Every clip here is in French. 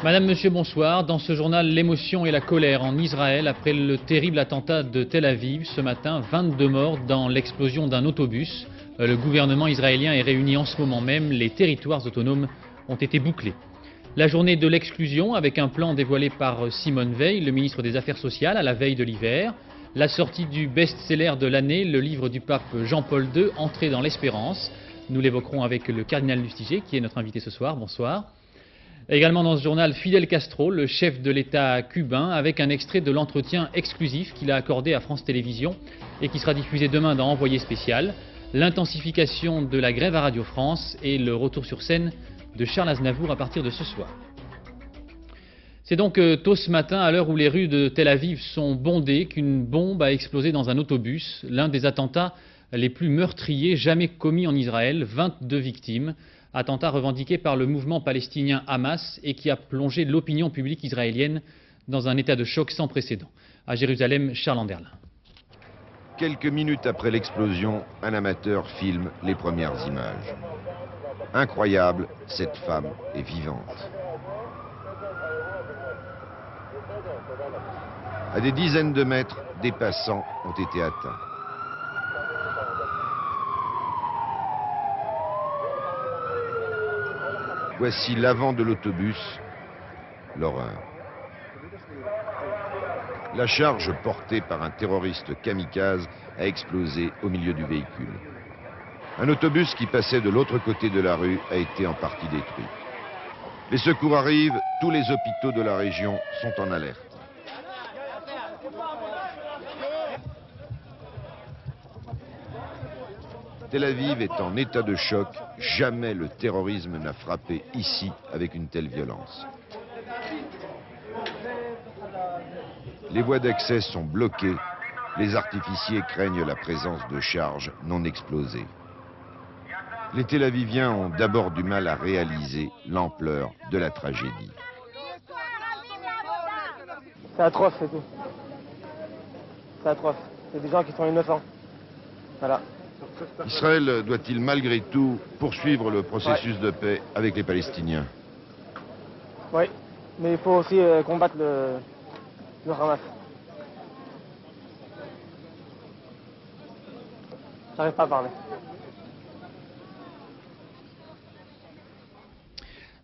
Madame, Monsieur, bonsoir. Dans ce journal, l'émotion et la colère en Israël après le terrible attentat de Tel Aviv. Ce matin, 22 morts dans l'explosion d'un autobus. Le gouvernement israélien est réuni en ce moment même. Les territoires autonomes ont été bouclés. La journée de l'exclusion avec un plan dévoilé par Simone Veil, le ministre des Affaires sociales, à la veille de l'hiver. La sortie du best-seller de l'année, le livre du pape Jean-Paul II, Entrée dans l'espérance. Nous l'évoquerons avec le cardinal Lustiger, qui est notre invité ce soir. Bonsoir. Également dans ce journal, Fidel Castro, le chef de l'État cubain, avec un extrait de l'entretien exclusif qu'il a accordé à France Télévisions et qui sera diffusé demain dans Envoyé spécial. L'intensification de la grève à Radio France et le retour sur scène de Charles Aznavour à partir de ce soir. C'est donc tôt ce matin, à l'heure où les rues de Tel Aviv sont bondées, qu'une bombe a explosé dans un autobus, l'un des attentats les plus meurtriers jamais commis en Israël, 22 victimes. Attentat revendiqué par le mouvement palestinien Hamas et qui a plongé l'opinion publique israélienne dans un état de choc sans précédent. À Jérusalem, Charles Anderlin. Quelques minutes après l'explosion, un amateur filme les premières images. Incroyable, cette femme est vivante. À des dizaines de mètres, des passants ont été atteints. Voici l'avant de l'autobus, l'horreur. La charge portée par un terroriste kamikaze a explosé au milieu du véhicule. Un autobus qui passait de l'autre côté de la rue a été en partie détruit. Les secours arrivent, tous les hôpitaux de la région sont en alerte. Tel Aviv est en état de choc. Jamais le terrorisme n'a frappé ici avec une telle violence. Les voies d'accès sont bloquées. Les artificiers craignent la présence de charges non explosées. Les Tel Aviviens ont d'abord du mal à réaliser l'ampleur de la tragédie. C'est atroce, c'est tout. C'est atroce. C'est des gens qui sont innocents. Voilà. Israël doit-il malgré tout poursuivre le processus de paix avec les Palestiniens? Oui, mais il faut aussi combattre le Hamas. J'arrive pas à parler.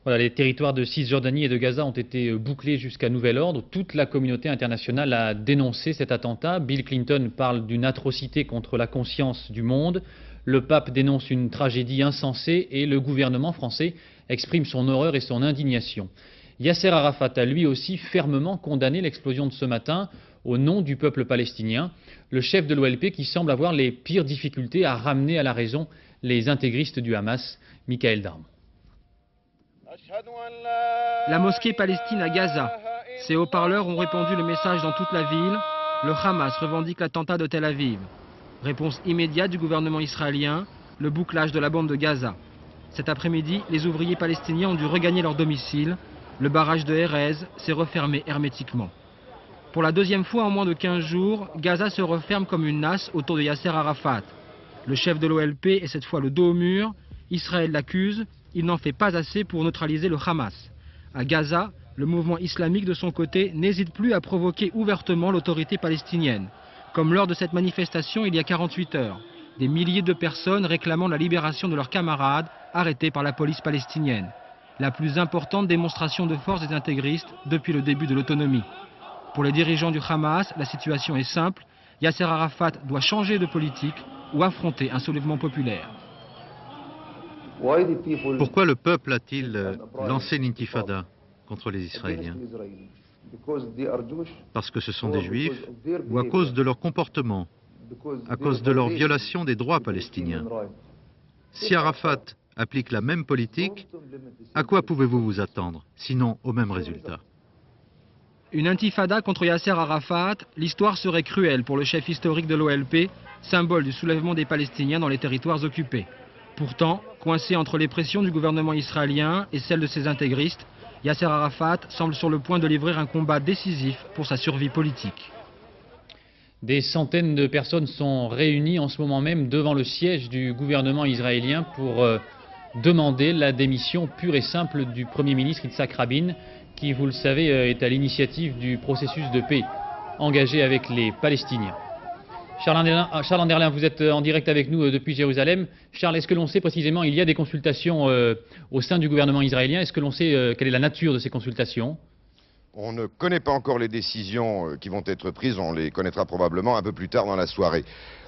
Voilà, les territoires de Cisjordanie et de Gaza ont été bouclés jusqu'à nouvel ordre. Toute la communauté internationale a dénoncé cet attentat. Bill Clinton parle d'une atrocité contre la conscience du monde. Le pape dénonce une tragédie insensée et le gouvernement français exprime son horreur et son indignation. Yasser Arafat a lui aussi fermement condamné l'explosion de ce matin au nom du peuple palestinien. Le chef de l'OLP qui semble avoir les pires difficultés à ramener à la raison les intégristes du Hamas, Michael Darmon. La mosquée palestine à Gaza. Ces haut-parleurs ont répandu le message dans toute la ville. Le Hamas revendique l'attentat de Tel Aviv. Réponse immédiate du gouvernement israélien, le bouclage de la bande de Gaza. Cet après-midi, les ouvriers palestiniens ont dû regagner leur domicile. Le barrage de Erez s'est refermé hermétiquement. Pour la deuxième fois en moins de 15 jours, Gaza se referme comme une nasse autour de Yasser Arafat. Le chef de l'OLP est cette fois le dos au mur. Israël l'accuse. Il n'en fait pas assez pour neutraliser le Hamas. À Gaza, le mouvement islamique de son côté n'hésite plus à provoquer ouvertement l'autorité palestinienne. Comme lors de cette manifestation il y a 48 heures. Des milliers de personnes réclamant la libération de leurs camarades arrêtés par la police palestinienne. La plus importante démonstration de force des intégristes depuis le début de l'autonomie. Pour les dirigeants du Hamas, la situation est simple. Yasser Arafat doit changer de politique ou affronter un soulèvement populaire. Pourquoi le peuple a-t-il lancé l'intifada contre les Israéliens? Parce que ce sont des Juifs ou à cause de leur comportement, à cause de leur violation des droits palestiniens? Si Arafat applique la même politique, à quoi pouvez-vous vous attendre, sinon au même résultat? Une intifada contre Yasser Arafat, l'histoire serait cruelle pour le chef historique de l'OLP, symbole du soulèvement des Palestiniens dans les territoires occupés. Pourtant, coincé entre les pressions du gouvernement israélien et celles de ses intégristes, Yasser Arafat semble sur le point de livrer un combat décisif pour sa survie politique. Des centaines de personnes sont réunies en ce moment même devant le siège du gouvernement israélien pour demander la démission pure et simple du Premier ministre Yitzhak Rabin, qui, vous le savez, est à l'initiative du processus de paix engagé avec les Palestiniens. Charles Anderlin, vous êtes en direct avec nous depuis Jérusalem. Charles, est-ce que l'on sait précisément, il y a des consultations au sein du gouvernement israélien, est-ce que l'on sait quelle est la nature de ces consultations ? On ne connaît pas encore les décisions qui vont être prises, on les connaîtra probablement un peu plus tard dans la soirée.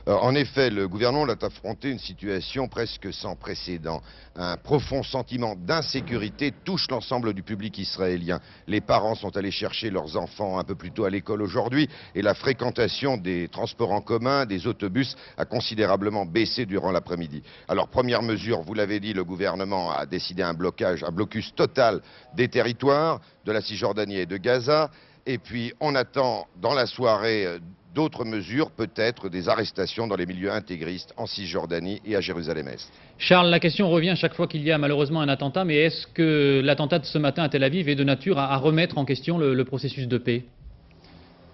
En effet, le gouvernement a affronté une situation presque sans précédent. Un profond sentiment d'insécurité touche l'ensemble du public israélien. Les parents sont allés chercher leurs enfants un peu plus tôt à l'école aujourd'hui et la fréquentation des transports en commun, des autobus, a considérablement baissé durant l'après-midi. Alors, première mesure, vous l'avez dit, le gouvernement a décidé un blocus total des territoires de la Cisjordanie et de Gaza. Et puis, on attend dans la soirée d'autres mesures, peut-être des arrestations dans les milieux intégristes en Cisjordanie et à Jérusalem-Est. Charles, la question revient chaque fois qu'il y a malheureusement un attentat, mais est-ce que l'attentat de ce matin à Tel Aviv est de nature à remettre en question le processus de paix ?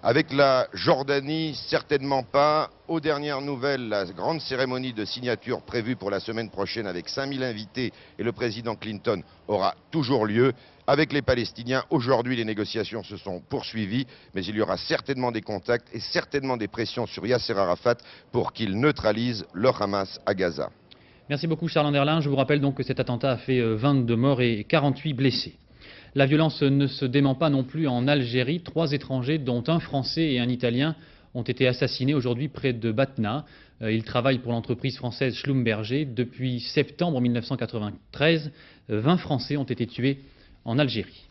Avec la Jordanie, certainement pas. Aux dernières nouvelles, la grande cérémonie de signature prévue pour la semaine prochaine avec 5000 invités et le président Clinton aura toujours lieu. Avec les Palestiniens, aujourd'hui, les négociations se sont poursuivies, mais il y aura certainement des contacts et certainement des pressions sur Yasser Arafat pour qu'il neutralise le Hamas à Gaza. Merci beaucoup Charles Anderlin. Je vous rappelle donc que cet attentat a fait 22 morts et 48 blessés. La violence ne se dément pas non plus en Algérie. 3 étrangers, dont un Français et un Italien, ont été assassinés aujourd'hui près de Batna. Ils travaillent pour l'entreprise française Schlumberger. Depuis septembre 1993, 20 Français ont été tués en Algérie.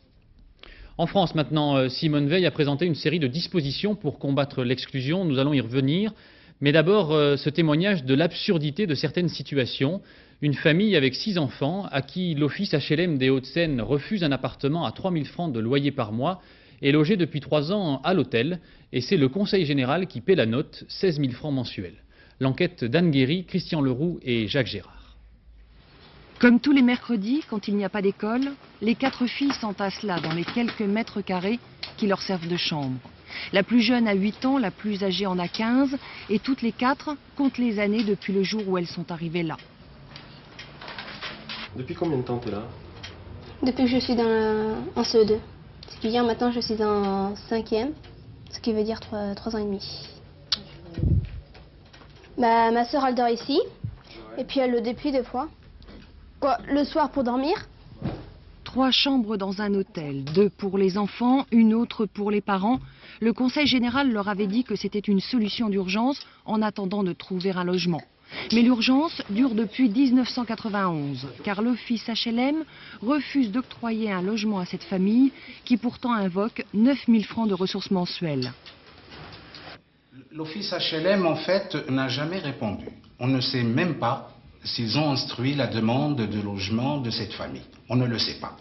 En France maintenant, Simone Veil a présenté une série de dispositions pour combattre l'exclusion. Nous allons y revenir. Mais d'abord, ce témoignage de l'absurdité de certaines situations. Une famille avec 6 enfants à qui l'office HLM des Hauts-de-Seine refuse un appartement à 3 000 francs de loyer par mois est logé depuis 3 ans à l'hôtel. Et c'est le Conseil général qui paie la note, 16 000 francs mensuels. L'enquête d'Anne Guéry, Christian Leroux et Jacques Gérard. Comme tous les mercredis, quand il n'y a pas d'école, les 4 filles s'entassent là, dans les quelques mètres carrés qui leur servent de chambre. La plus jeune a 8 ans, la plus âgée en a 15, et toutes les 4 comptent les années depuis le jour où elles sont arrivées là. Depuis combien de temps tu es là? Depuis que je suis en CE2. Ce qui veut dire maintenant je suis en 5e, ce qui veut dire 3 ans et demi. Ma soeur elle dort ici, et puis elle le déplie 2 fois. Le soir pour dormir. 3 chambres dans un hôtel, 2 pour les enfants, une autre pour les parents. Le Conseil général leur avait dit que c'était une solution d'urgence en attendant de trouver un logement. Mais l'urgence dure depuis 1991, car l'office HLM refuse d'octroyer un logement à cette famille qui pourtant invoque 9 000 francs de ressources mensuelles. L'office HLM, en fait, n'a jamais répondu. On ne sait même pas s'ils ont instruit la demande de logement de cette famille. On ne le sait pas.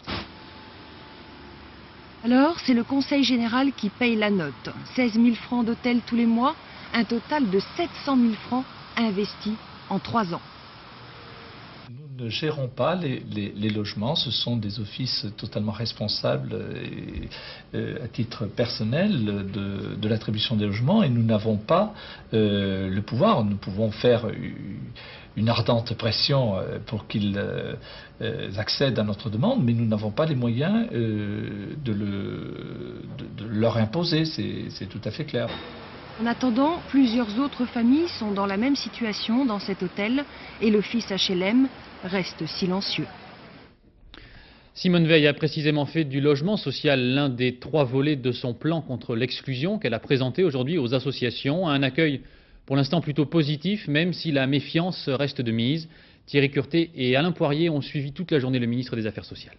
Alors, c'est le Conseil général qui paye la note. 16 000 francs d'hôtel tous les mois, un total de 700 000 francs investis en 3 ans. Nous ne gérons pas les logements, ce sont des offices totalement responsables à titre personnel de l'attribution des logements et nous n'avons pas le pouvoir. Nous pouvons faire une ardente pression pour qu'ils accèdent à notre demande, mais nous n'avons pas les moyens de leur imposer, c'est tout à fait clair. En attendant, plusieurs autres familles sont dans la même situation dans cet hôtel et l'office HLM reste silencieux. Simone Veil a précisément fait du logement social l'un des 3 volets de son plan contre l'exclusion qu'elle a présenté aujourd'hui aux associations. Un accueil pour l'instant plutôt positif, même si la méfiance reste de mise. Thierry Curté et Alain Poirier ont suivi toute la journée le ministre des Affaires sociales.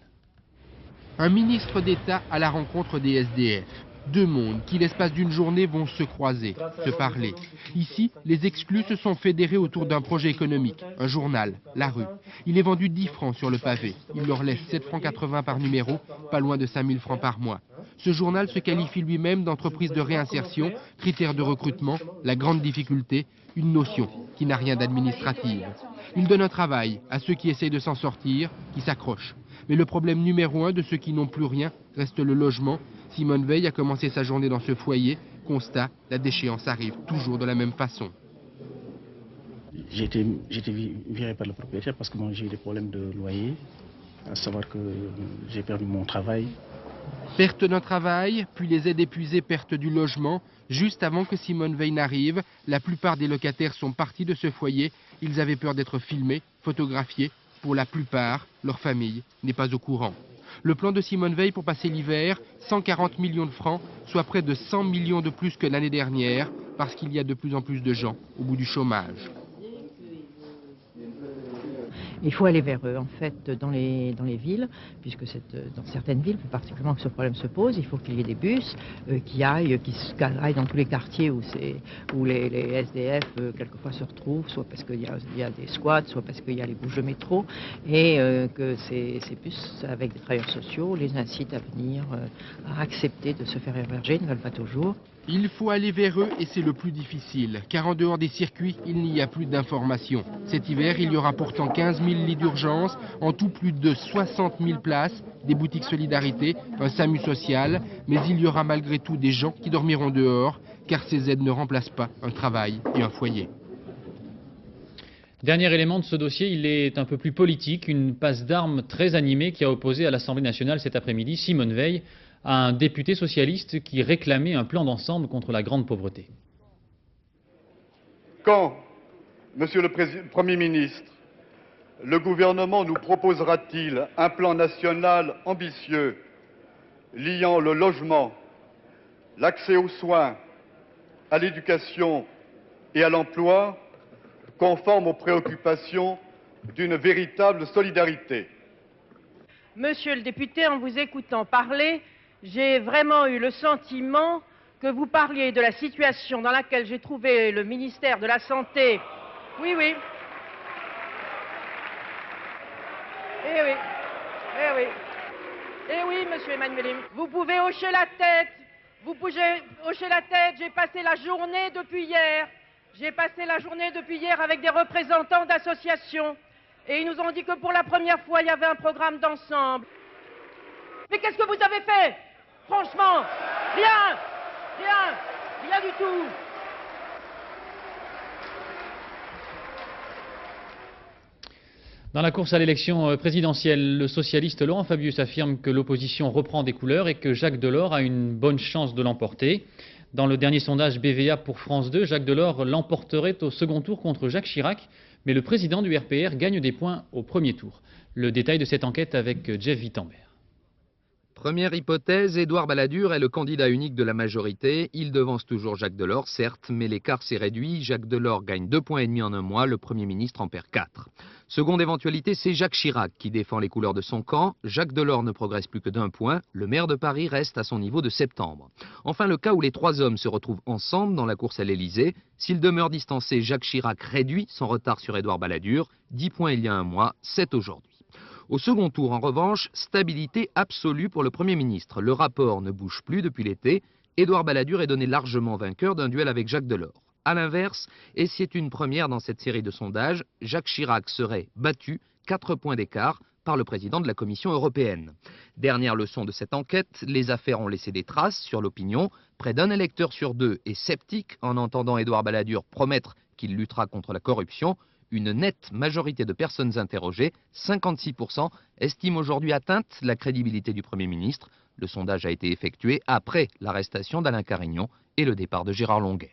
Un ministre d'État à la rencontre des SDF. 2 mondes qui, l'espace d'une journée, vont se croiser, se parler. Ici, les exclus se sont fédérés autour d'un projet économique, un journal, La Rue. Il est vendu 10 francs sur le pavé. Il leur laisse 7,80 francs par numéro, pas loin de 5 000 francs par mois. Ce journal se qualifie lui-même d'entreprise de réinsertion, critère de recrutement, la grande difficulté, une notion qui n'a rien d'administrative. Il donne un travail à ceux qui essayent de s'en sortir, qui s'accrochent. Mais le problème numéro 1 de ceux qui n'ont plus rien reste le logement. Simone Veil a commencé sa journée dans ce foyer. Constat, la déchéance arrive toujours de la même façon. J'ai été viré par le propriétaire parce que moi j'ai eu des problèmes de loyer, à savoir que j'ai perdu mon travail Perte d'un travail, puis les aides épuisées, perte du logement. Juste avant que Simone Veil n'arrive, la plupart des locataires sont partis de ce foyer. Ils avaient peur d'être filmés, photographiés. Pour la plupart, leur famille n'est pas au courant. Le plan de Simone Veil pour passer l'hiver, 140 millions de francs, soit près de 100 millions de plus que l'année dernière, parce qu'il y a de plus en plus de gens au bout du chômage. Il faut aller vers eux, en fait, dans les villes, puisque dans certaines villes, plus particulièrement que ce problème se pose, il faut qu'il y ait des bus qui aillent dans tous les quartiers où les SDF quelquefois se retrouvent, soit parce qu'il y a des squats, soit parce qu'il y a les bouches de métro, et que ces bus, avec des travailleurs sociaux, les incitent à venir, à accepter de se faire héberger, ils ne veulent pas toujours. Il faut aller vers eux et c'est le plus difficile, car en dehors des circuits, il n'y a plus d'informations. Cet hiver, il y aura pourtant 15 000 lits d'urgence, en tout plus de 60 000 places, des boutiques solidarité, un SAMU social, mais il y aura malgré tout des gens qui dormiront dehors, car ces aides ne remplacent pas un travail et un foyer. Dernier élément de ce dossier, il est un peu plus politique, une passe d'armes très animée qui a opposé à l'Assemblée nationale cet après-midi Simone Veil à un député socialiste qui réclamait un plan d'ensemble contre la grande pauvreté. Quand, Monsieur le Premier ministre, le gouvernement nous proposera-t-il un plan national ambitieux liant le logement, l'accès aux soins, à l'éducation et à l'emploi, conforme aux préoccupations d'une véritable solidarité? Monsieur le député, en vous écoutant parler, j'ai vraiment eu le sentiment que vous parliez de la situation dans laquelle j'ai trouvé le ministère de la Santé. Oui, oui. Eh oui. Eh oui. Eh oui, monsieur Emmanuel. Vous pouvez hocher la tête. Vous pouvez hocher la tête. J'ai passé la journée depuis hier. J'ai passé la journée depuis hier avec des représentants d'associations. Et ils nous ont dit que pour la première fois, il y avait un programme d'ensemble. Mais qu'est-ce que vous avez fait? Franchement, rien, rien, rien du tout. Dans la course à l'élection présidentielle, le socialiste Laurent Fabius affirme que l'opposition reprend des couleurs et que Jacques Delors a une bonne chance de l'emporter. Dans le dernier sondage BVA pour France 2, Jacques Delors l'emporterait au second tour contre Jacques Chirac, mais le président du RPR gagne des points au premier tour. Le détail de cette enquête avec Jeff Wittenberg. Première hypothèse, Édouard Balladur est le candidat unique de la majorité. Il devance toujours Jacques Delors, certes, mais l'écart s'est réduit. Jacques Delors gagne 2,5 points en un mois, le Premier ministre en perd 4. Seconde éventualité, c'est Jacques Chirac qui défend les couleurs de son camp. Jacques Delors ne progresse plus que d'1 point. Le maire de Paris reste à son niveau de septembre. Enfin, le cas où les trois hommes se retrouvent ensemble dans la course à l'Élysée. S'il demeure distancé, Jacques Chirac réduit son retard sur Édouard Balladur. 10 points il y a un mois, 7 aujourd'hui. Au second tour, en revanche, stabilité absolue pour le Premier ministre. Le rapport ne bouge plus depuis l'été. Édouard Balladur est donné largement vainqueur d'un duel avec Jacques Delors. A l'inverse, et c'est une première dans cette série de sondages, Jacques Chirac serait battu, 4 points d'écart, par le président de la Commission européenne. Dernière leçon de cette enquête, les affaires ont laissé des traces sur l'opinion. Près d'un électeur sur 2 est sceptique en entendant Édouard Balladur promettre qu'il luttera contre la corruption. Une nette majorité de personnes interrogées, 56%, estiment aujourd'hui atteinte la crédibilité du Premier ministre. Le sondage a été effectué après l'arrestation d'Alain Carignon et le départ de Gérard Longuet.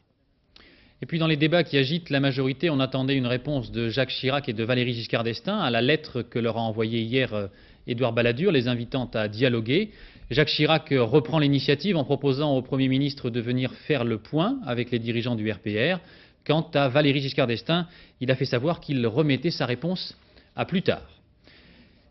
Et puis dans les débats qui agitent la majorité, on attendait une réponse de Jacques Chirac et de Valéry Giscard d'Estaing à la lettre que leur a envoyée hier Édouard Balladur, les invitant à dialoguer. Jacques Chirac reprend l'initiative en proposant au Premier ministre de venir faire le point avec les dirigeants du RPR. Quant à Valéry Giscard d'Estaing, il a fait savoir qu'il remettait sa réponse à plus tard.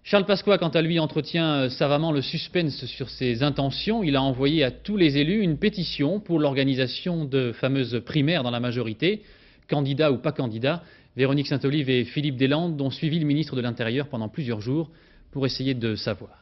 Charles Pasqua, quant à lui, entretient savamment le suspense sur ses intentions. Il a envoyé à tous les élus une pétition pour l'organisation de fameuses primaires dans la majorité. Candidats ou pas candidats, Véronique Saint-Olive et Philippe Deslandes ont suivi le ministre de l'Intérieur pendant plusieurs jours pour essayer de savoir.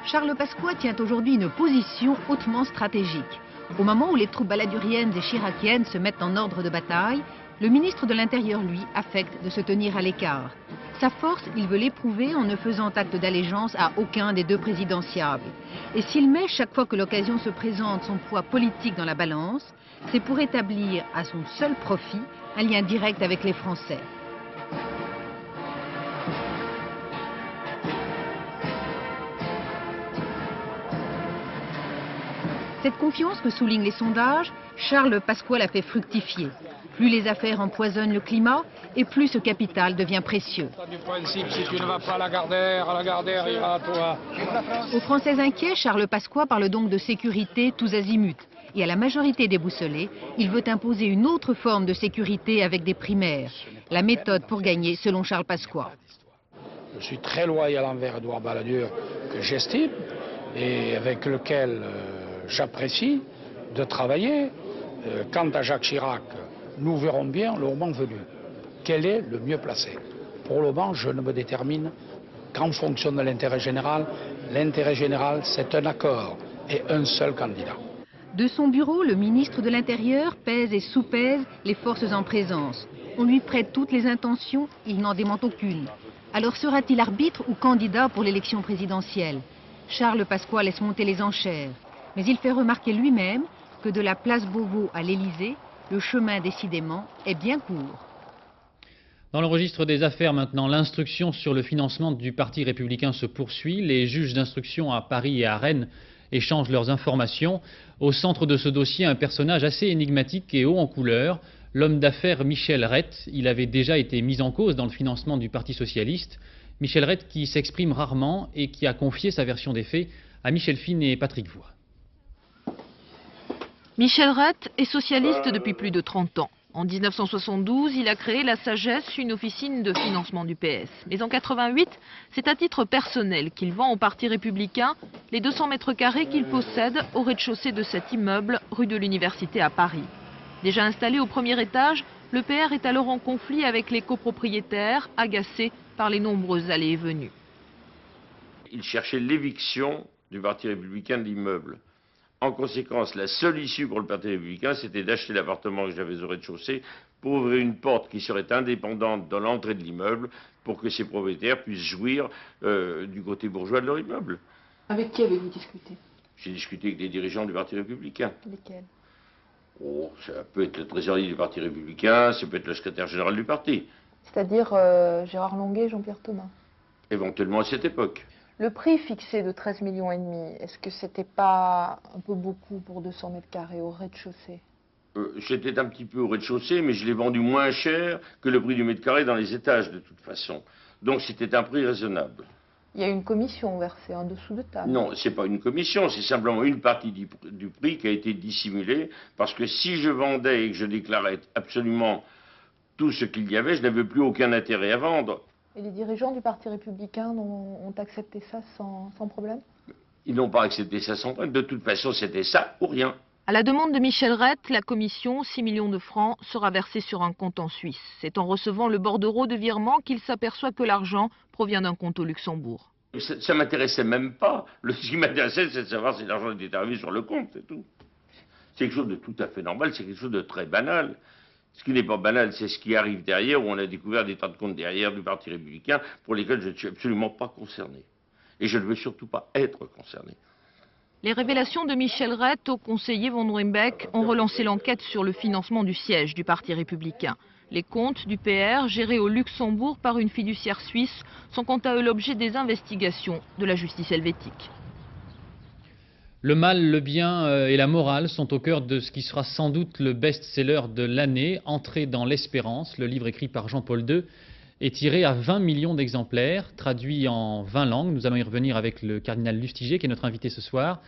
Charles Pasqua tient aujourd'hui une position hautement stratégique. Au moment où les troupes balladuriennes et chiraciennes se mettent en ordre de bataille, le ministre de l'Intérieur, lui, affecte de se tenir à l'écart. Sa force, il veut l'éprouver en ne faisant acte d'allégeance à aucun des deux présidentiables. Et s'il met chaque fois que l'occasion se présente son poids politique dans la balance, c'est pour établir à son seul profit un lien direct avec les Français. Cette confiance que soulignent les sondages, Charles Pasqua la fait fructifier. Plus les affaires empoisonnent le climat et plus ce capital devient précieux. Du principe, si tu ne vas pas à la Gardère ira à toi. Aux Français inquiets, Charles Pasqua parle donc de sécurité tous azimuts. Et à la majorité déboussolée, il veut imposer une autre forme de sécurité avec des primaires. La méthode pour gagner, selon Charles Pasqua. Je suis très loyal envers Édouard Balladur, que j'estime et avec lequel j'apprécie de travailler. Quant à Jacques Chirac, nous verrons bien le moment venu quel est le mieux placé. Pour le moment, je ne me détermine qu'en fonction de l'intérêt général. L'intérêt général, c'est un accord et un seul candidat. De son bureau, le ministre de l'Intérieur pèse et sous-pèse les forces en présence. On lui prête toutes les intentions, il n'en dément aucune. Alors sera-t-il arbitre ou candidat pour l'élection présidentielle? Charles Pasqua laisse monter les enchères. Mais il fait remarquer lui-même que de la place Beauvau à l'Élysée, le chemin décidément est bien court. Dans le registre des affaires maintenant, l'instruction sur le financement du Parti républicain se poursuit. Les juges d'instruction à Paris et à Rennes échangent leurs informations. Au centre de ce dossier, un personnage assez énigmatique et haut en couleur, l'homme d'affaires Michel Rett. Il avait déjà été mis en cause dans le financement du Parti socialiste. Michel Rett qui s'exprime rarement et qui a confié sa version des faits à Michel Fine et Patrick Voix. Michel Rett est socialiste depuis plus de 30 ans. En 1972, il a créé La Sagesse, une officine de financement du PS. Mais en 88, c'est à titre personnel qu'il vend au Parti républicain les 200 mètres carrés qu'il possède au rez-de-chaussée de cet immeuble, rue de l'Université à Paris. Déjà installé au premier étage, le PR est alors en conflit avec les copropriétaires, agacés par les nombreuses allées et venues. Il cherchait l'éviction du Parti républicain de l'immeuble. En conséquence, la seule issue pour le Parti républicain, c'était d'acheter l'appartement que j'avais au rez-de-chaussée pour ouvrir une porte qui serait indépendante dans l'entrée de l'immeuble pour que ses propriétaires puissent jouir du côté bourgeois de leur immeuble. Avec qui avez-vous discuté? J'ai discuté avec des dirigeants du Parti républicain. Lesquels? Oh, ça peut être le trésorier du Parti républicain, ça peut être le secrétaire général du parti. C'est-à-dire Gérard Longuet et Jean-Pierre Thomas. Éventuellement à cette époque. Le prix fixé de 13,5 millions, est-ce que c'était pas un peu beaucoup pour 200 mètres carrés au rez-de-chaussée? C'était un petit peu au rez-de-chaussée, mais je l'ai vendu moins cher que le prix du mètre carré dans les étages de toute façon. Donc c'était un prix raisonnable. Il y a une commission versée en dessous de table. Non, c'est pas une commission, c'est simplement une partie du prix qui a été dissimulée, parce que si je vendais et que je déclarais absolument tout ce qu'il y avait, je n'avais plus aucun intérêt à vendre. Et les dirigeants du Parti républicain ont accepté ça sans problème? Ils n'ont pas accepté ça sans problème. De toute façon, c'était ça ou rien. À la demande de Michel Rett, la commission, 6 millions de francs, sera versée sur un compte en Suisse. C'est en recevant le bordereau de virement qu'il s'aperçoit que l'argent provient d'un compte au Luxembourg. Ça ne m'intéressait même pas. Ce qui m'intéressait, c'est de savoir si l'argent était arrivé sur le compte, c'est tout. C'est quelque chose de tout à fait normal, c'est quelque chose de très banal. Ce qui n'est pas banal, c'est ce qui arrive derrière, où on a découvert des tas de comptes derrière du Parti républicain, pour lesquels je ne suis absolument pas concerné. Et je ne veux surtout pas être concerné. Les révélations de Michel Rett au conseiller Von Ruymbeck ont relancé l'enquête sur le financement du siège du Parti républicain. Les comptes du PR, gérés au Luxembourg par une fiduciaire suisse, sont quant à eux l'objet des investigations de la justice helvétique. Le mal, le bien et la morale sont au cœur de ce qui sera sans doute le best-seller de l'année, Entrée dans l'espérance, le livre écrit par Jean-Paul II, est tiré à 20 millions d'exemplaires, traduit en 20 langues. Nous allons y revenir avec le cardinal Lustiger, qui est notre invité ce soir.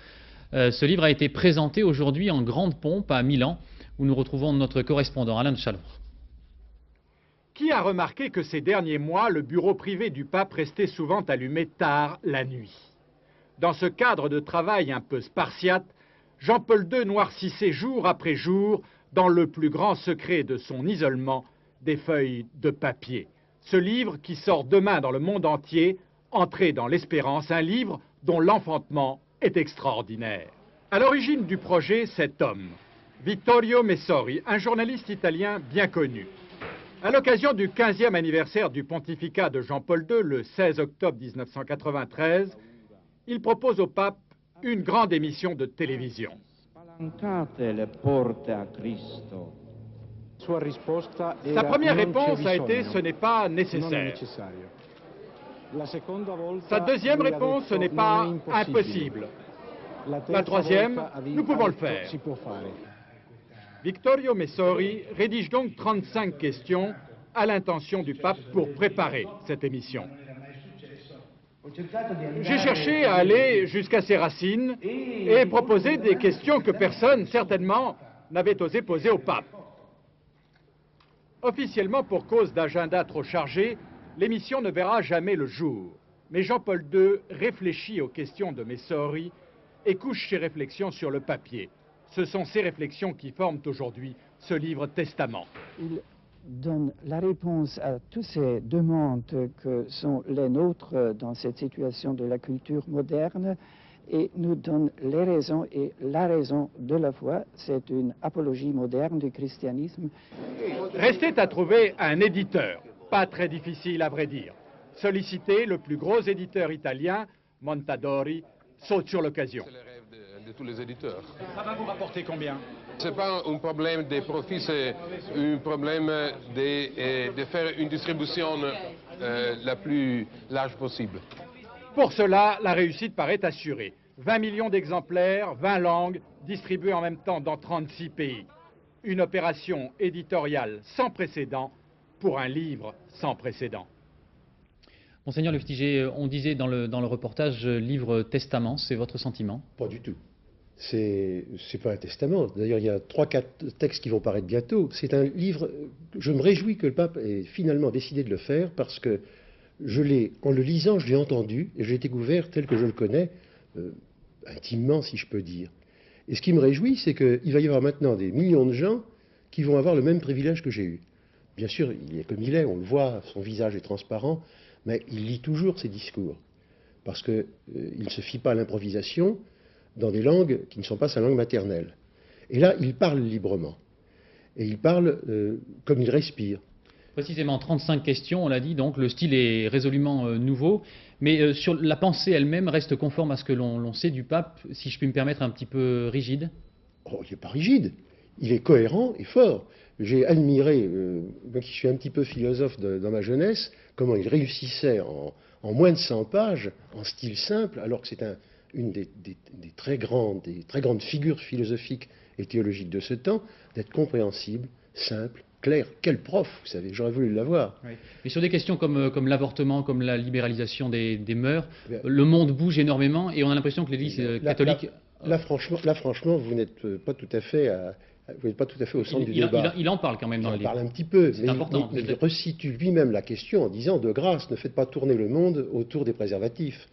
Ce livre a été présenté aujourd'hui en grande pompe à Milan, où nous retrouvons notre correspondant Alain de Chalour. Qui a remarqué que ces derniers mois, le bureau privé du pape restait souvent allumé tard la nuit? Dans ce cadre de travail un peu spartiate, Jean-Paul II noircissait jour après jour, dans le plus grand secret de son isolement, des feuilles de papier. Ce livre qui sort demain dans le monde entier, Entrée dans l'espérance, un livre dont l'enfantement est extraordinaire. À l'origine du projet, cet homme, Vittorio Messori, un journaliste italien bien connu. À l'occasion du 15e anniversaire du pontificat de Jean-Paul II, le 16 octobre 1993, il propose au pape une grande émission de télévision. Sa première réponse a été « ce n'est pas nécessaire ». Sa deuxième réponse « ce n'est pas impossible ». La troisième, nous pouvons le faire. Vittorio Messori rédige donc 35 questions à l'intention du pape pour préparer cette émission. J'ai cherché à aller jusqu'à ses racines et proposer des questions que personne, certainement, n'avait osé poser au pape. Officiellement, pour cause d'agenda trop chargé, l'émission ne verra jamais le jour. Mais Jean-Paul II réfléchit aux questions de Messori et couche ses réflexions sur le papier. Ce sont ces réflexions qui forment aujourd'hui ce livre testament. Il donne la réponse à toutes ces demandes que sont les nôtres dans cette situation de la culture moderne et nous donne les raisons et la raison de la foi. C'est une apologie moderne du christianisme. Restait à trouver un éditeur, pas très difficile à vrai dire. Solliciter le plus gros éditeur italien, Montadori, saute sur l'occasion. C'est le rêve de tous les éditeurs. Ça va vous rapporter combien? Ce n'est pas un problème de profit, c'est un problème de faire une distribution la plus large possible. Pour cela, la réussite paraît assurée. 20 millions d'exemplaires, 20 langues, distribués en même temps dans 36 pays. Une opération éditoriale sans précédent pour un livre sans précédent. Monseigneur Leftiger, on disait dans le reportage livre testament, c'est votre sentiment? Pas du tout. C'est pas un testament. D'ailleurs, il y a 3-4 textes qui vont paraître bientôt. C'est un livre. Je me réjouis que le pape ait finalement décidé de le faire parce que en le lisant, je l'ai entendu et je l'ai découvert tel que je le connais, intimement, si je peux dire. Et ce qui me réjouit, c'est qu'il va y avoir maintenant des millions de gens qui vont avoir le même privilège que j'ai eu. Bien sûr, il est comme il est, on le voit, son visage est transparent, mais il lit toujours ses discours parce qu'il ne se fie pas à l'improvisation dans des langues qui ne sont pas sa langue maternelle. Et là, il parle librement. Et il parle comme il respire. Précisément, 35 questions, on l'a dit, donc le style est résolument nouveau, mais sur la pensée elle-même reste conforme à ce que l'on sait du pape, si je puis me permettre, un petit peu rigide? Oh, il n'est pas rigide, il est cohérent et fort. J'ai admiré, moi qui suis un petit peu philosophe dans ma jeunesse, comment il réussissait en moins de 100 pages, en style simple, alors que c'est une des très grandes figures philosophiques et théologiques de ce temps, d'être compréhensible, simple, clair. Quel prof, vous savez, j'aurais voulu l'avoir. Oui. Mais sur des questions comme l'avortement, comme la libéralisation des mœurs, le monde bouge énormément et on a l'impression que l'Église catholique... Là, franchement, vous n'êtes pas tout à fait au centre du débat. Il en parle quand même dans le livre. Il parle un petit peu, c'est important. Il resitue lui-même la question en disant, de grâce, ne faites pas tourner le monde autour des préservatifs.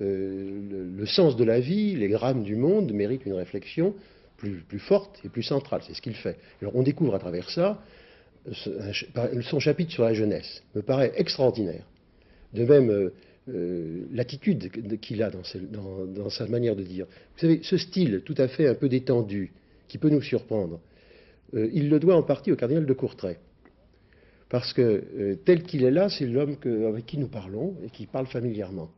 Le sens de la vie, les grammes du monde méritent une réflexion plus forte et plus centrale. C'est ce qu'il fait. Alors on découvre à travers ça, son chapitre sur la jeunesse me paraît extraordinaire. De même, l'attitude qu'il a dans sa manière de dire. Vous savez, ce style tout à fait un peu détendu, qui peut nous surprendre, il le doit en partie au cardinal de Courtrai. Parce que tel qu'il est là, c'est l'homme avec qui nous parlons et qui parle familièrement,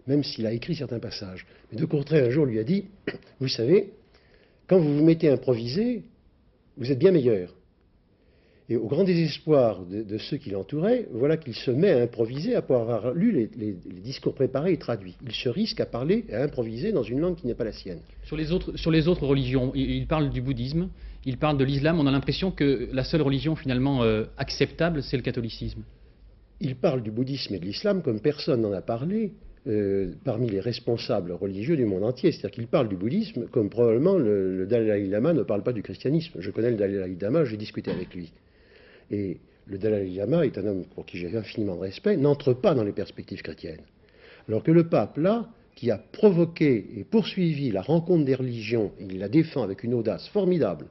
même s'il a écrit certains passages. Mais de Courtrai un jour lui a dit, vous savez, quand vous vous mettez à improviser, vous êtes bien meilleur. Et au grand désespoir de ceux qui l'entouraient, voilà qu'il se met à improviser après avoir lu les discours préparés et traduits. Il se risque à parler et à improviser dans une langue qui n'est pas la sienne. Sur les autres religions, il parle du bouddhisme, il parle de l'islam, on a l'impression que la seule religion finalement acceptable, c'est le catholicisme. Il parle du bouddhisme et de l'islam comme personne n'en a parlé parmi les responsables religieux du monde entier. C'est-à-dire qu'il parle du bouddhisme comme probablement le Dalai Lama ne parle pas du christianisme. Je connais le Dalai Lama, j'ai discuté avec lui. Et le Dalai Lama est un homme pour qui j'ai infiniment de respect, n'entre pas dans les perspectives chrétiennes. Alors que le pape, là, qui a provoqué et poursuivi la rencontre des religions, il la défend avec une audace formidable,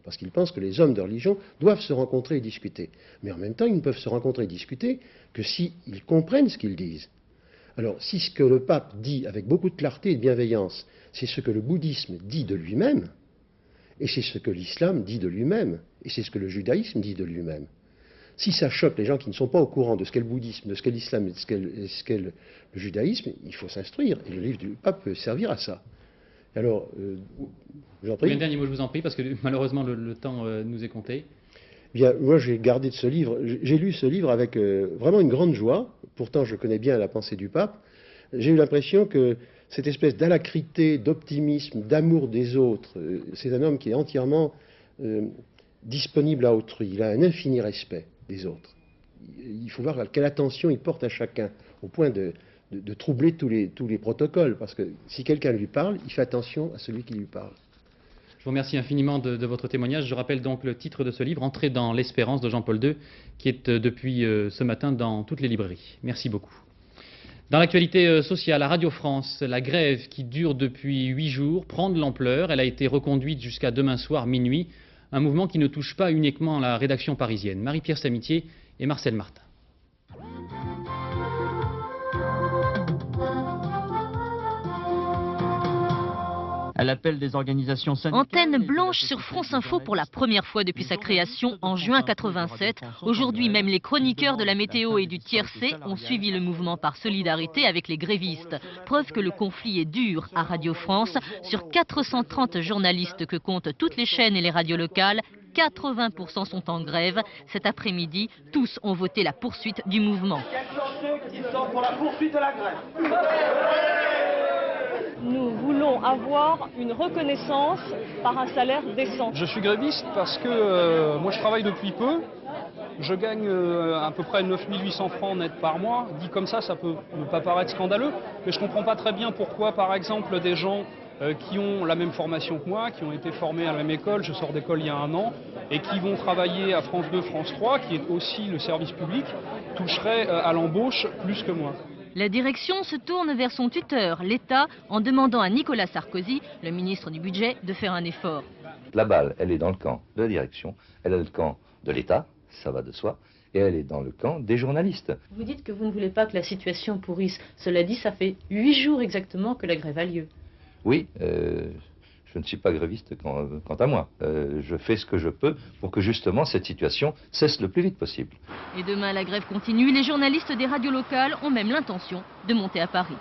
parce qu'il pense que les hommes de religion doivent se rencontrer et discuter. Mais en même temps, ils ne peuvent se rencontrer et discuter que s'ils comprennent ce qu'ils disent. Alors, si ce que le pape dit avec beaucoup de clarté et de bienveillance, c'est ce que le bouddhisme dit de lui-même, et c'est ce que l'islam dit de lui-même, et c'est ce que le judaïsme dit de lui-même. Si ça choque les gens qui ne sont pas au courant de ce qu'est le bouddhisme, de ce qu'est l'islam et de ce qu'est le judaïsme, il faut s'instruire, et le livre du pape peut servir à ça. Alors, je vous en prie. Un dernier mot, je vous en prie, parce que malheureusement le temps nous est compté. Bien, moi j'ai gardé de ce livre, j'ai lu ce livre avec vraiment une grande joie, pourtant je connais bien la pensée du pape. J'ai eu l'impression que cette espèce d'alacrité, d'optimisme, d'amour des autres. C'est un homme qui est entièrement disponible à autrui. Il a un infini respect des autres. Il faut voir quelle attention il porte à chacun, au point de troubler tous les protocoles, parce que si quelqu'un lui parle, il fait attention à celui qui lui parle. Je vous remercie infiniment de votre témoignage. Je rappelle donc le titre de ce livre, Entrer dans l'espérance de Jean-Paul II, qui est depuis ce matin dans toutes les librairies. Merci beaucoup. Dans l'actualité sociale, à Radio France, la grève qui dure depuis 8 jours prend de l'ampleur. Elle a été reconduite jusqu'à demain soir minuit. Un mouvement qui ne touche pas uniquement la rédaction parisienne. Marie-Pierre Samitier et Marcel Martin. À l'appel des organisations syndicales... Antenne blanche sur France Info pour la première fois depuis sa création en juin 87. Aujourd'hui, même les chroniqueurs de la météo et du tiercé ont suivi le mouvement par solidarité avec les grévistes. Preuve que le conflit est dur à Radio France. Sur 430 journalistes que comptent toutes les chaînes et les radios locales, 80% sont en grève. Cet après-midi, tous ont voté la poursuite du mouvement. Ils sont pour la poursuite de la grève. Nous voulons avoir une reconnaissance par un salaire décent. Je suis gréviste parce que moi je travaille depuis peu. Je gagne à peu près 9 800 francs net par mois. Dit comme ça peut ne pas paraître scandaleux, mais je ne comprends pas très bien pourquoi, par exemple, des gens qui ont la même formation que moi, qui ont été formés à la même école, je sors d'école il y a 1 an, et qui vont travailler à France 2, France 3, qui est aussi le service public, toucheraient à l'embauche plus que moi. La direction se tourne vers son tuteur, l'État, en demandant à Nicolas Sarkozy, le ministre du Budget, de faire un effort. La balle, elle est dans le camp de la direction, elle est dans le camp de l'État, ça va de soi, et elle est dans le camp des journalistes. Vous dites que vous ne voulez pas que la situation pourrisse. Cela dit, ça fait 8 jours exactement que la grève a lieu. Oui, je ne suis pas gréviste quant à moi. Je fais ce que je peux pour que justement cette situation cesse le plus vite possible. Et demain, la grève continue. Les journalistes des radios locales ont même l'intention de monter à Paris.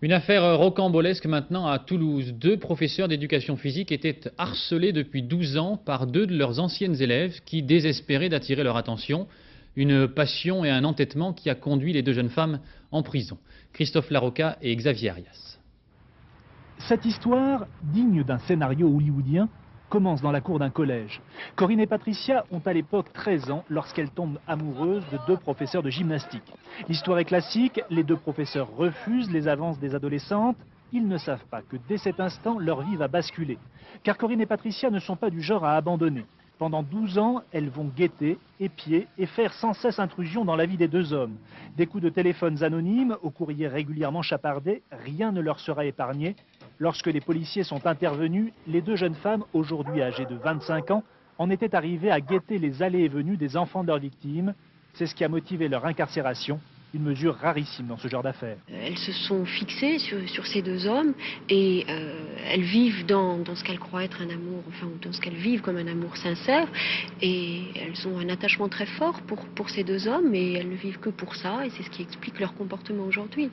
Une affaire rocambolesque maintenant à Toulouse. 2 professeurs d'éducation physique étaient harcelés depuis 12 ans par 2 de leurs anciennes élèves qui désespéraient d'attirer leur attention. Une passion et un entêtement qui a conduit les 2 jeunes femmes en prison. Christophe Larocca et Xavier Arias. Cette histoire, digne d'un scénario hollywoodien, commence dans la cour d'un collège. Corinne et Patricia ont à l'époque 13 ans lorsqu'elles tombent amoureuses de 2 professeurs de gymnastique. L'histoire est classique, les 2 professeurs refusent les avances des adolescentes. Ils ne savent pas que dès cet instant, leur vie va basculer. Car Corinne et Patricia ne sont pas du genre à abandonner. Pendant 12 ans, elles vont guetter, épier et faire sans cesse intrusion dans la vie des 2 hommes. Des coups de téléphones anonymes, aux courriers régulièrement chapardés, rien ne leur sera épargné. Lorsque les policiers sont intervenus, les 2 jeunes femmes, aujourd'hui âgées de 25 ans, en étaient arrivées à guetter les allées et venues des enfants de leurs victimes. C'est ce qui a motivé leur incarcération. Une mesure rarissime dans ce genre d'affaires. Elles se sont fixées sur ces 2 hommes et elles vivent dans ce qu'elles croient être un amour, enfin dans ce qu'elles vivent comme un amour sincère, et elles ont un attachement très fort pour ces 2 hommes, et elles ne vivent que pour ça, et c'est ce qui explique leur comportement aujourd'hui.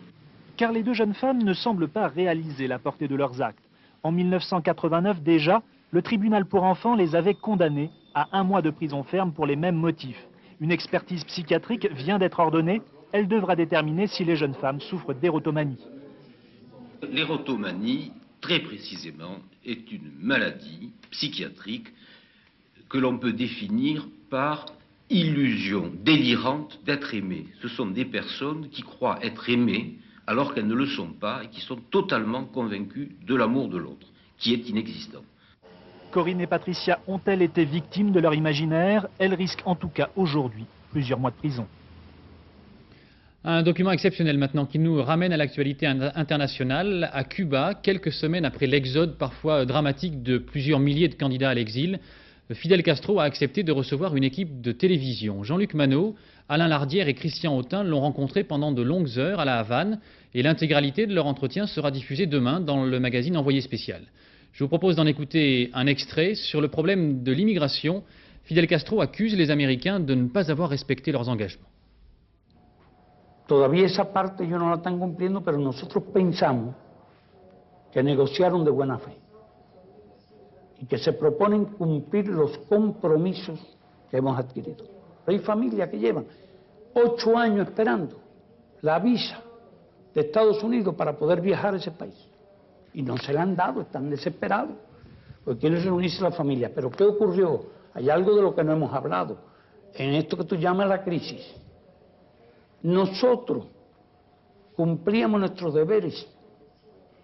Car les 2 jeunes femmes ne semblent pas réaliser la portée de leurs actes. En 1989 déjà, le tribunal pour enfants les avait condamnées à 1 mois de prison ferme pour les mêmes motifs. Une expertise psychiatrique vient d'être ordonnée. Elle devra déterminer si les jeunes femmes souffrent d'érotomanie. L'érotomanie, très précisément, est une maladie psychiatrique que l'on peut définir par illusion délirante d'être aimé. Ce sont des personnes qui croient être aimées alors qu'elles ne le sont pas et qui sont totalement convaincues de l'amour de l'autre, qui est inexistant. Corinne et Patricia ont-elles été victimes de leur imaginaire? Elles risquent en tout cas aujourd'hui plusieurs mois de prison. Un document exceptionnel maintenant qui nous ramène à l'actualité internationale. À Cuba, quelques semaines après l'exode parfois dramatique de plusieurs milliers de candidats à l'exil, Fidel Castro a accepté de recevoir une équipe de télévision. Jean-Luc Manot, Alain Lardière et Christian Autin l'ont rencontré pendant de longues heures à La Havane et l'intégralité de leur entretien sera diffusée demain dans le magazine Envoyé spécial. Je vous propose d'en écouter un extrait sur le problème de l'immigration. Fidel Castro accuse les Américains de ne pas avoir respecté leurs engagements. Todavía esa parte ellos no la están cumpliendo, pero nosotros pensamos que negociaron de buena fe y que se proponen cumplir los compromisos que hemos adquirido. Hay familias que llevan 8 años esperando la visa de Estados Unidos para poder viajar a ese país. Y no se le han dado, están desesperados, porque quieren reunirse la familia. Pero ¿qué ocurrió? Hay algo de lo que no hemos hablado, en esto que tú llamas la crisis. Nosotros cumplíamos nuestros deberes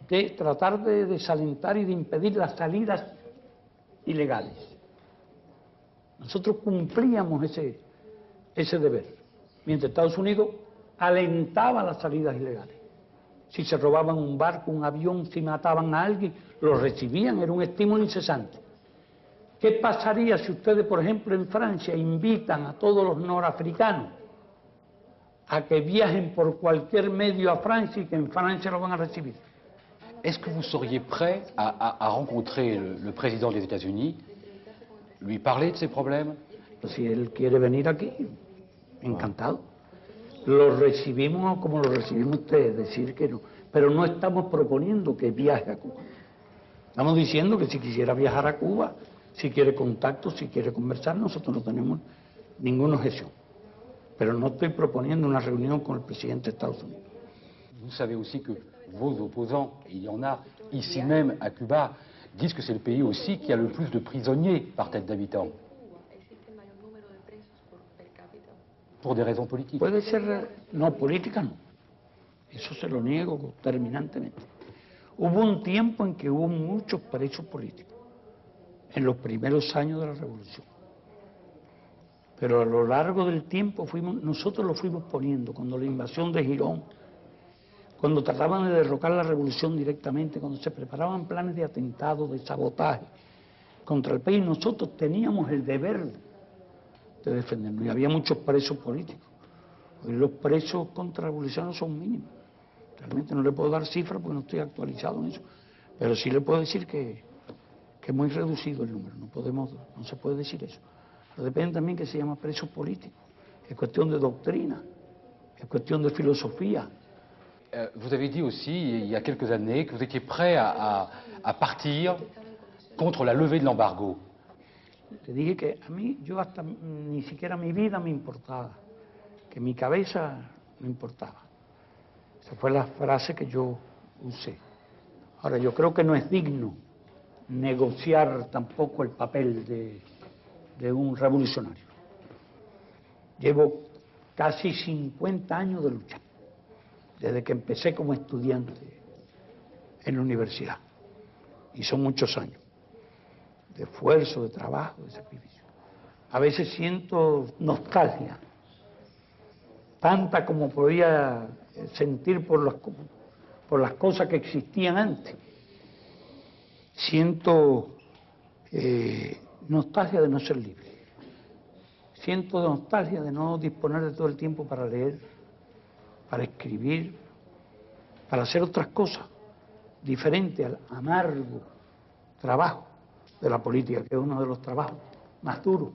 de tratar de desalentar y de impedir las salidas ilegales. Nosotros cumplíamos ese deber, mientras Estados Unidos alentaba las salidas ilegales. Si se robaban un barco, un avión, si mataban a alguien, lo recibían, era un estímulo incesante. ¿Qué pasaría si ustedes, por ejemplo, en Francia invitan a todos los norafricanos a que viajen por cualquier medio a Francia y que en Francia lo van a recibir? Est-ce que vous seriez prêt à rencontrer le président des États-Unis, lui parler de ces problèmes? Si él quiere venir aquí, encantado. Lo recibimos como lo recibimos ustedes, decir que no. Pero no estamos proponiendo que viaje a Cuba. Estamos diciendo que si quisiera viajar a Cuba, si quiere contacto, si quiere conversar, nosotros no tenemos ninguna objeción. Pero no estoy proponiendo una reunión con el presidente de Estados Unidos. Vous savez aussi que vos opposants, et il y en a ici même à Cuba, disent que c'est le pays aussi qui a le plus de prisonniers par tête d'habitant. Por des raisons politiques. Puede ser, no, política no. Eso se lo niego terminantemente. Hubo un tiempo en que hubo muchos presos políticos, en los primeros años de la revolución. Pero a lo largo del tiempo nosotros lo fuimos poniendo, cuando la invasión de Girón, cuando trataban de derrocar la revolución directamente, cuando se preparaban planes de atentado, de sabotaje contra el país, nosotros teníamos el deber de defendernos. Y había muchos presos políticos. Hoy los presos contrarrevolucionarios son mínimos. Realmente no le puedo dar cifras porque no estoy actualizado en eso. Pero sí le puedo decir que es muy reducido el número. No se puede decir eso. Pero depende también que se llama presos políticos. Es cuestión de doctrina, es cuestión de filosofía. Vous avez dit aussi, il y a quelques années, que vous étiez prêt à partir contre la levée de l'embargo. Le dije que a mí, yo hasta ni siquiera mi vida me importaba, que mi cabeza no importaba. Esa fue la frase que yo usé. Ahora, yo creo que no es digno negociar tampoco el papel de un revolucionario. Llevo casi 50 años de lucha, desde que empecé como estudiante en la universidad. Y son muchos años de esfuerzo, de trabajo, de sacrificio. A veces siento nostalgia, tanta como podía sentir por las cosas que existían antes. Siento nostalgia de no ser libre. Siento nostalgia de no disponer de todo el tiempo para leer, para escribir, para hacer otras cosas diferentes al amargo trabajo de la política, que est uno de los trabajos más duros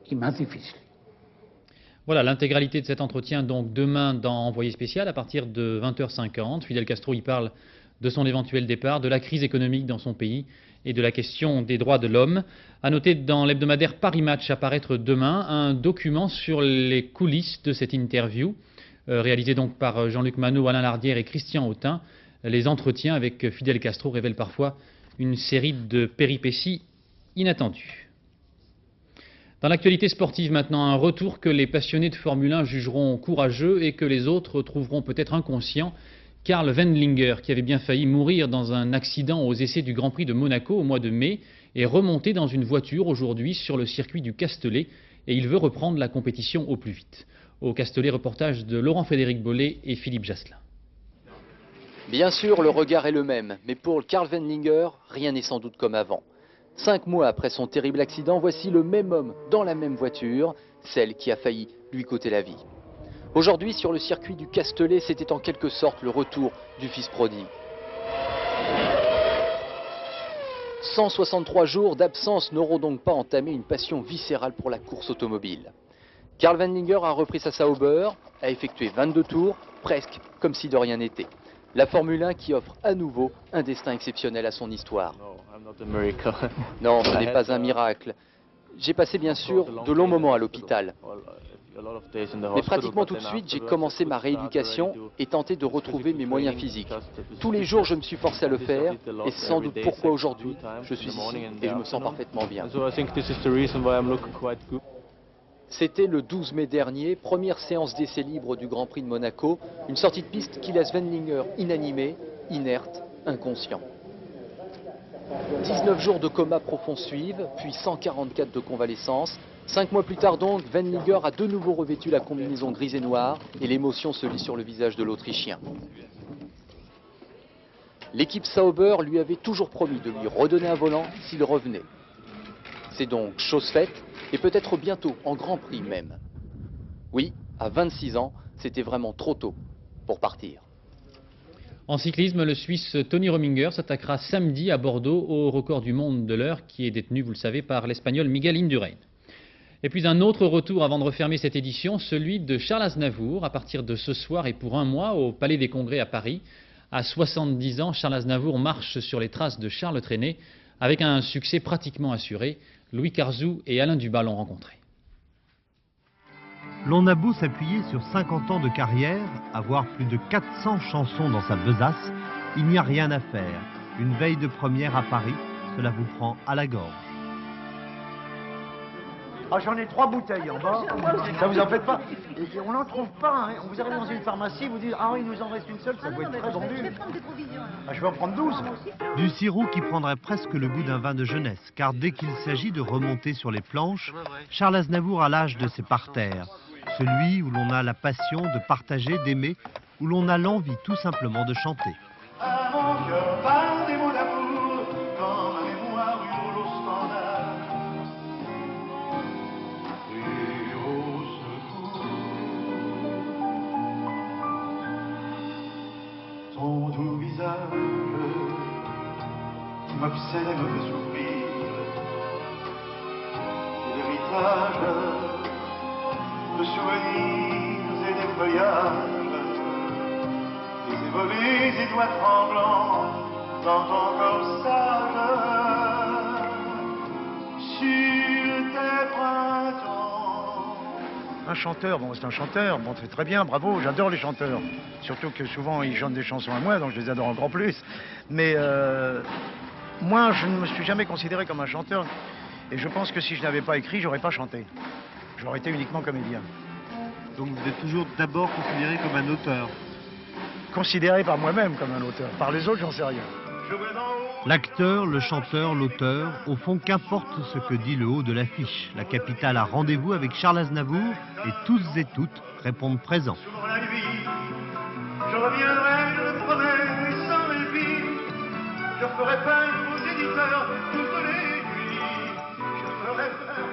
y más difíciles. Voilà l'intégralité de cet entretien donc demain dans Envoyé spécial à partir de 20h50. Fidel Castro y parle de son éventuel départ, de la crise économique dans son pays et de la question des droits de l'homme. À noter dans l'hebdomadaire Paris Match à paraître demain un document sur les coulisses de cette interview, réalisé donc par Jean-Luc Manot, Alain Lardière et Christian Autin. Les entretiens avec Fidel Castro révèlent parfois une série de péripéties inattendues. Dans l'actualité sportive maintenant, un retour que les passionnés de Formule 1 jugeront courageux et que les autres trouveront peut-être inconscient. Karl Wendlinger, qui avait bien failli mourir dans un accident aux essais du Grand Prix de Monaco au mois de mai, est remonté dans une voiture aujourd'hui sur le circuit du Castellet et il veut reprendre la compétition au plus vite. Au Castellet, reportage de Laurent-Frédéric Bollet et Philippe Jasselin. Bien sûr, le regard est le même, mais pour Karl Wendlinger, rien n'est sans doute comme avant. 5 mois après son terrible accident, voici le même homme dans la même voiture, celle qui a failli lui coûter la vie. Aujourd'hui, sur le circuit du Castellet, c'était en quelque sorte le retour du fils prodigue. 163 jours d'absence n'auront donc pas entamé une passion viscérale pour la course automobile. Karl Wendlinger a repris sa Sauber, a effectué 22 tours, presque comme si de rien n'était. La Formule 1 qui offre à nouveau un destin exceptionnel à son histoire. Non, ce n'est pas un miracle. J'ai passé bien sûr de longs moments à l'hôpital. Mais pratiquement tout de suite, j'ai commencé ma rééducation et tenté de retrouver mes moyens physiques. Tous les jours, je me suis forcé à le faire et c'est sans doute pourquoi aujourd'hui, je suis ici et je me sens parfaitement bien. C'était le 12 mai dernier, première séance d'essai libre du Grand Prix de Monaco, une sortie de piste qui laisse Wendlinger inanimé, inerte, inconscient. 19 jours de coma profond suivent, puis 144 de convalescence. 5 mois plus tard donc, Wendlinger a de nouveau revêtu la combinaison grise et noire et l'émotion se lit sur le visage de l'Autrichien. L'équipe Sauber lui avait toujours promis de lui redonner un volant s'il revenait. C'est donc chose faite et peut-être bientôt en Grand Prix même. Oui, à 26 ans, c'était vraiment trop tôt pour partir. En cyclisme, le Suisse Tony Rominger s'attaquera samedi à Bordeaux au record du monde de l'heure qui est détenu, vous le savez, par l'Espagnol Miguel Indurain. Et puis un autre retour avant de refermer cette édition, celui de Charles Aznavour, à partir de ce soir et pour un mois au Palais des Congrès à Paris. À 70 ans, Charles Aznavour marche sur les traces de Charles Trenet avec un succès pratiquement assuré. Louis Carzou et Alain Dubas l'ont rencontré. L'on a beau s'appuyer sur 50 ans de carrière, avoir plus de 400 chansons dans sa besace, il n'y a rien à faire. Une veille de première à Paris, cela vous prend à la gorge. Ah, j'en ai 3 bouteilles en bas, ça vous en fait pas. Et on n'en trouve pas, hein. Vous arrivez dans une pharmacie, vous dites, ah oui, il nous en reste une seule, ça doit être très vendu. Je vais en prendre 12. Du sirop qui prendrait presque le goût d'un vin de jeunesse, car dès qu'il s'agit de remonter sur les planches, Charles Aznavour a l'âge de ses parterres. Celui où l'on a la passion de partager, d'aimer, où l'on a l'envie tout simplement de chanter. À mon cœur parlent des mots d'amour, quand ma mémoire hurle au standard. Et au secours, ton doux visage m'obsède et me fait souffrir. L'héritage de souvenirs et des feuillages, des volets et doigts tremblants dans ton corps sage, sur tes printemps. Un chanteur, bon c'est un chanteur, bon c'est très bien, bravo, j'adore les chanteurs. Surtout que souvent ils chantent des chansons à moi, donc je les adore encore plus. Mais moi je ne me suis jamais considéré comme un chanteur. Et je pense que si je n'avais pas écrit, j'aurais pas chanté. J'aurais été uniquement comédien. Donc vous êtes toujours d'abord considéré comme un auteur? Considéré par moi-même comme un auteur. Par les autres, j'en sais rien. L'acteur, le chanteur, l'auteur, au fond, qu'importe ce que dit le haut de l'affiche. La capitale a rendez-vous avec Charles Aznavour et tous et toutes répondent présents. La nuit, je reviendrai, je le promets, sans répit. Je ferai peindre aux éditeurs toutes les nuits. Je ferai peindre.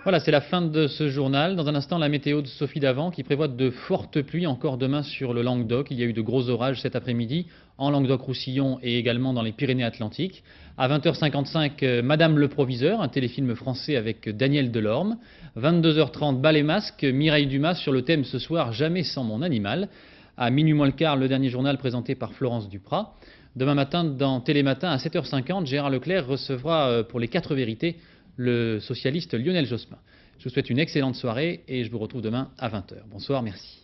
Voilà, c'est la fin de ce journal. Dans un instant, la météo de Sophie Davant qui prévoit de fortes pluies encore demain sur le Languedoc. Il y a eu de gros orages cet après-midi en Languedoc-Roussillon et également dans les Pyrénées-Atlantiques. À 20h55, Madame le Proviseur, un téléfilm français avec Daniel Delorme. 22h30, Bal et Masque, Mireille Dumas sur le thème ce soir, Jamais sans mon animal. À minuit moins le quart, le dernier journal présenté par Florence Duprat. Demain matin, dans Télématin, à 7h50, Gérard Leclerc recevra pour les 4 vérités le socialiste Lionel Jospin. Je vous souhaite une excellente soirée et je vous retrouve demain à 20h. Bonsoir, merci.